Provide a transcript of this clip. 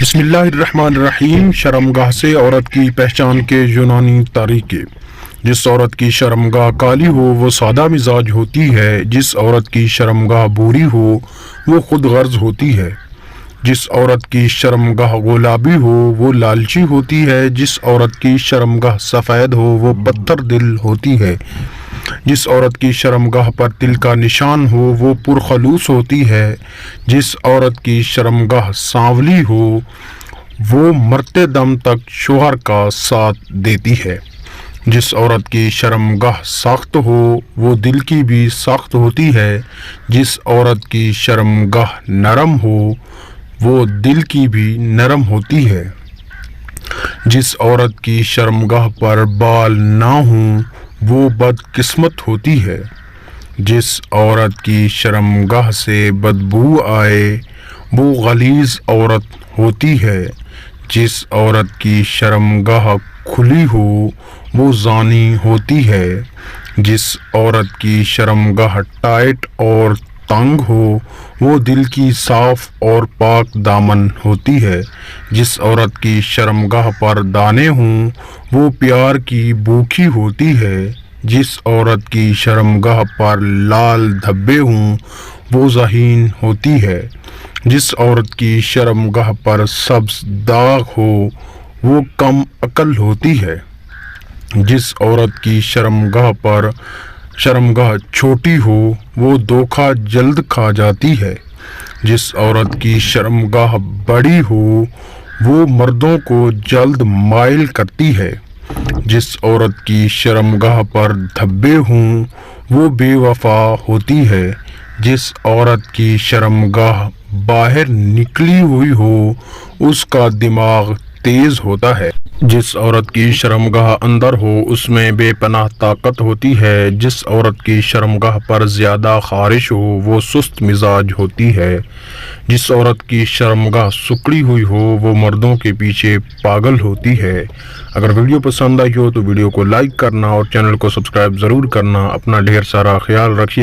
بسم اللہ الرحمن الرحیم۔ شرمگاہ سے عورت کی پہچان کے یونانی طریقے۔ جس عورت کی شرمگاہ کالی ہو وہ سادہ مزاج ہوتی ہے، جس عورت کی شرمگاہ بھوری ہو وہ خود غرض ہوتی ہے، جس عورت کی شرمگاہ گلابی ہو وہ لالچی ہوتی ہے، جس عورت کی شرمگاہ سفید ہو وہ پتھر دل ہوتی ہے، جس عورت کی شرمگاہ پر تل کا نشان ہو وہ پرخلوص ہوتی ہے، جس عورت کی شرمگاہ سانولی ہو وہ مرتے دم تک شوہر کا ساتھ دیتی ہے، جس عورت کی شرمگاہ سخت ہو وہ دل کی بھی سخت ہوتی ہے، جس عورت کی شرمگاہ نرم ہو وہ دل کی بھی نرم ہوتی ہے، جس عورت کی شرمگاہ پر بال نہ ہوں وہ بد قسمت ہوتی ہے، جس عورت کی شرمگاہ سے بدبو آئے وہ غلیظ عورت ہوتی ہے، جس عورت کی شرمگاہ کھلی ہو وہ زانی ہوتی ہے، جس عورت کی شرمگاہ ٹائٹ اور تنگ ہو وہ دل کی صاف اور پاک دامن ہوتی ہے، جس عورت کی شرمگاہ پر دانے ہوں وہ پیار کی بھوکی ہوتی ہے، جس عورت کی شرمگاہ پر لال دھبے ہوں وہ ذہین ہوتی ہے، جس عورت کی شرمگاہ پر سبز داغ ہو وہ کم عقل ہوتی ہے، جس عورت کی شرمگاہ چھوٹی ہو وہ دھوکہ جلد کھا جاتی ہے، جس عورت کی شرمگاہ بڑی ہو وہ مردوں کو جلد مائل کرتی ہے، جس عورت کی شرمگاہ پر دھبے ہوں وہ بے وفا ہوتی ہے، جس عورت کی شرمگاہ باہر نکلی ہوئی ہو اس کا دماغ تیز ہوتا ہے، جس عورت کی شرمگاہ اندر ہو اس میں بے پناہ طاقت ہوتی ہے، جس عورت کی شرمگاہ پر زیادہ خارش ہو وہ سست مزاج ہوتی ہے، جس عورت کی شرمگاہ سکڑی ہوئی ہو وہ مردوں کے پیچھے پاگل ہوتی ہے۔ اگر ویڈیو پسند آئی ہو تو ویڈیو کو لائک کرنا اور چینل کو سبسکرائب ضرور کرنا۔ اپنا ڈھیر سارا خیال رکھیے۔